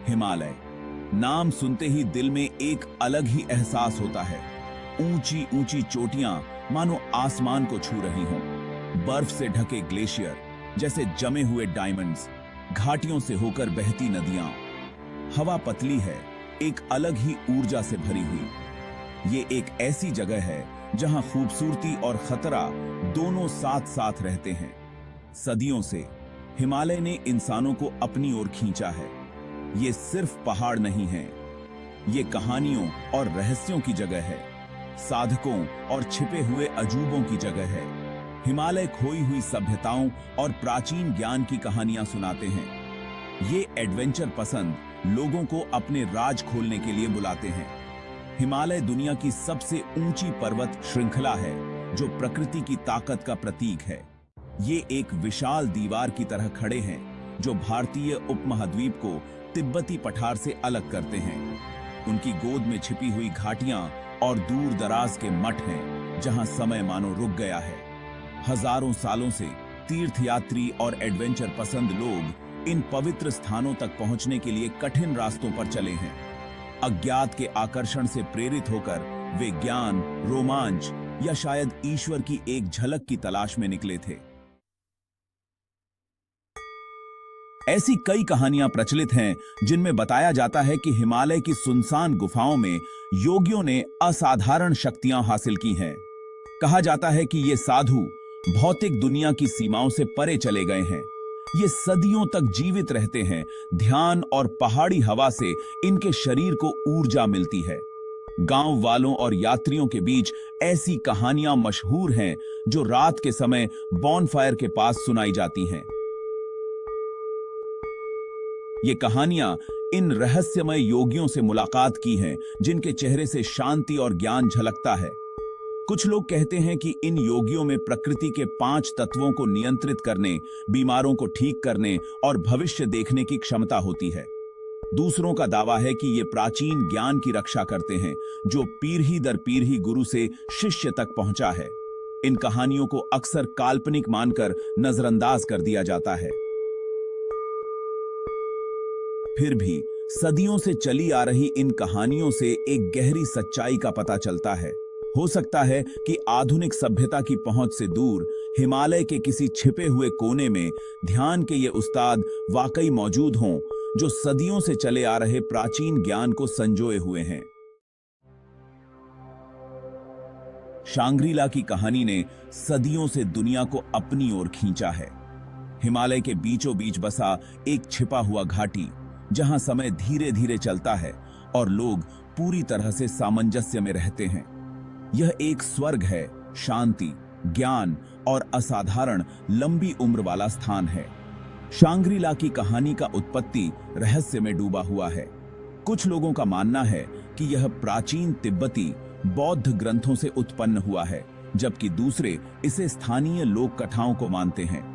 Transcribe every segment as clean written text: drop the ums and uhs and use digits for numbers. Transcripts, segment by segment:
हिमालय नाम सुनते ही दिल में एक अलग ही एहसास होता है। ऊंची ऊंची चोटियां मानो आसमान को छू रही हों। बर्फ से ढके ग्लेशियर जैसे जमे हुए डायमंड्स, घाटियों से होकर बहती नदियां। हवा पतली है, एक अलग ही ऊर्जा से भरी हुई। ये एक ऐसी जगह है जहां खूबसूरती और खतरा दोनों साथ साथ रहते हैं। सदियों से हिमालय ने इंसानों को अपनी ओर खींचा है। ये सिर्फ पहाड़ नहीं है, ये कहानियों और रहस्यों की जगह है, साधकों और छिपे हुए अजूबों की जगह है। हिमालय खोई हुई सभ्यताओं और प्राचीन ज्ञान की कहानियां सुनाते हैं। ये एडवेंचर पसंद लोगों को अपने राज खोलने के लिए बुलाते हैं। हिमालय दुनिया की सबसे ऊंची पर्वत श्रृंखला है जो प्रकृति की ताकत का प्रतीक है। ये एक विशाल दीवार की तरह खड़े हैं जो भारतीय उपमहाद्वीप को तिब्बती पठार से अलग करते हैं। उनकी गोद में छिपी हुई घाटियां और दूर दराज के मठ हैं जहां समय मानो रुक गया है। हजारों सालों से तीर्थयात्री और एडवेंचर पसंद लोग इन पवित्र स्थानों तक पहुंचने के लिए कठिन रास्तों पर चले हैं। अज्ञात के आकर्षण से प्रेरित होकर वे ज्ञान, रोमांच या शायद ईश्वर की एक झलक की तलाश में निकले थे। ऐसी कई कहानियां प्रचलित हैं जिनमें बताया जाता है कि हिमालय की सुनसान गुफाओं में योगियों ने असाधारण शक्तियां हासिल की हैं। कहा जाता है कि ये साधु भौतिक दुनिया की सीमाओं से परे चले गए हैं। ये सदियों तक जीवित रहते हैं। ध्यान और पहाड़ी हवा से इनके शरीर को ऊर्जा मिलती है। गांव वालों और यात्रियों के बीच ऐसी कहानियां मशहूर हैं जो रात के समय बॉनफायर के पास सुनाई जाती हैं। ये कहानियां इन रहस्यमय योगियों से मुलाकात की हैं जिनके चेहरे से शांति और ज्ञान झलकता है। कुछ लोग कहते हैं कि इन योगियों में प्रकृति के 5 तत्वों को नियंत्रित करने, बीमारों को ठीक करने और भविष्य देखने की क्षमता होती है। दूसरों का दावा है कि ये प्राचीन ज्ञान की रक्षा करते हैं जो पीढ़ी दर पीढ़ी गुरु से शिष्य तक पहुंचा है। इन कहानियों को अक्सर काल्पनिक मानकर नजरअंदाज कर दिया जाता है। फिर भी सदियों से चली आ रही इन कहानियों से एक गहरी सच्चाई का पता चलता है। हो सकता है कि आधुनिक सभ्यता की पहुंच से दूर हिमालय के किसी छिपे हुए कोने में ध्यान के ये उस्ताद वाकई मौजूद हों जो सदियों से चले आ रहे प्राचीन ज्ञान को संजोए हुए हैं। शांग्रीला की कहानी ने सदियों से दुनिया को अपनी ओर खींचा है। हिमालय के बीचों बीच बसा एक छिपा हुआ घाटी जहां समय धीरे धीरे चलता है और लोग पूरी तरह से सामंजस्य में रहते हैं। यह एक स्वर्ग है, शांति, ज्ञान और असाधारण लंबी उम्र वाला स्थान है। शांग्रीला की कहानी का उत्पत्ति रहस्य में डूबा हुआ है। कुछ लोगों का मानना है कि यह प्राचीन तिब्बती बौद्ध ग्रंथों से उत्पन्न हुआ है, जबकि दूसरे इसे स्थानीय लोक कथाओं को मानते हैं।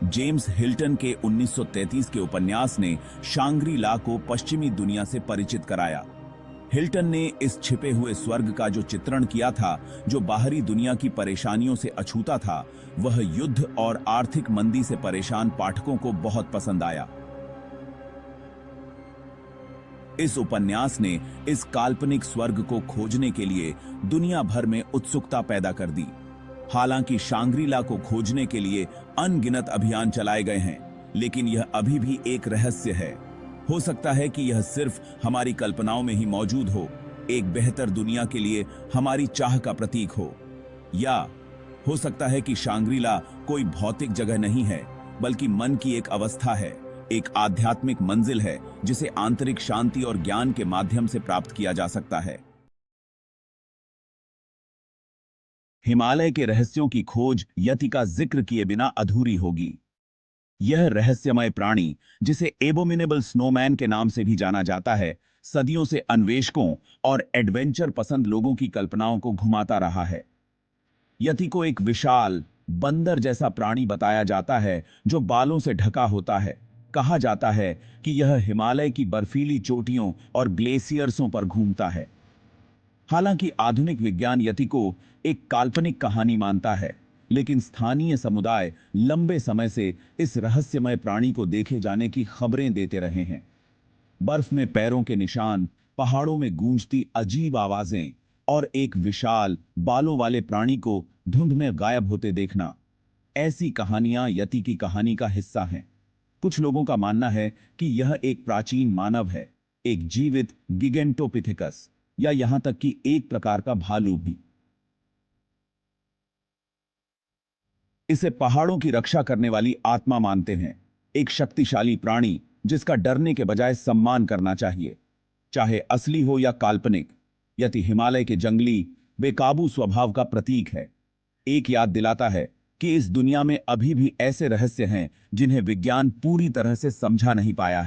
जेम्स हिल्टन के 1933 के उपन्यास ने शांग्री-ला को पश्चिमी दुनिया से परिचित कराया। हिल्टन ने इस छिपे हुए स्वर्ग का जो चित्रण किया था, जो बाहरी दुनिया की परेशानियों से अछूता था, वह युद्ध और आर्थिक मंदी से परेशान पाठकों को बहुत पसंद आया। इस उपन्यास ने इस काल्पनिक स्वर्ग को खोजने के लिए दुनिया भर में उत्सुकता पैदा कर दी। हालांकि शांग्री-ला को खोजने के लिए अनगिनत अभियान चलाए गए हैं, लेकिन यह अभी भी एक रहस्य है। हो सकता है कि यह सिर्फ हमारी कल्पनाओं में ही मौजूद हो, एक बेहतर दुनिया के लिए हमारी चाह का प्रतीक हो। या हो सकता है कि शांग्री-ला कोई भौतिक जगह नहीं है, बल्कि मन की एक अवस्था है, एक आध्यात्मिक मंजिल है जिसे आंतरिक शांति और ज्ञान के माध्यम से प्राप्त किया जा सकता है। हिमालय के रहस्यों की खोज यति का जिक्र किए बिना अधूरी होगी। यह रहस्यमय प्राणी, जिसे एबोमिनेबल स्नोमैन के नाम से भी जाना जाता है, सदियों से अन्वेषकों और एडवेंचर पसंद लोगों की कल्पनाओं को घुमाता रहा है। यति को एक विशाल बंदर जैसा प्राणी बताया जाता है जो बालों से ढका होता है। कहा जाता है कि यह हिमालय की बर्फीली चोटियों और ग्लेशियर्सों पर घूमता है। हालांकि आधुनिक विज्ञान यति को एक काल्पनिक कहानी मानता है, लेकिन स्थानीय समुदाय लंबे समय से इस रहस्यमय प्राणी को देखे जाने की खबरें देते रहे हैं। बर्फ में पैरों के निशान, पहाड़ों में गूंजती अजीब आवाजें और एक विशाल बालों वाले प्राणी को धुंध में गायब होते देखना, ऐसी कहानियां यति की कहानी का हिस्सा हैं। कुछ लोगों का मानना है कि यह एक प्राचीन मानव है, एक जीवित गिगेंटोपिथेकस, या यहां तक कि एक प्रकार का भालू भी। इसे पहाड़ों की रक्षा करने वाली आत्मा मानते हैं, एक शक्तिशाली प्राणी जिसका डरने के बजाय सम्मान करना चाहिए, चाहे असली हो या काल्पनिक। यति हिमालय के जंगली बेकाबू स्वभाव का प्रतीक है, एक याद दिलाता है कि इस दुनिया में अभी भी ऐसे रहस्य हैं जिन्हें विज्ञान पूरी तरह से समझा नहीं पाया है।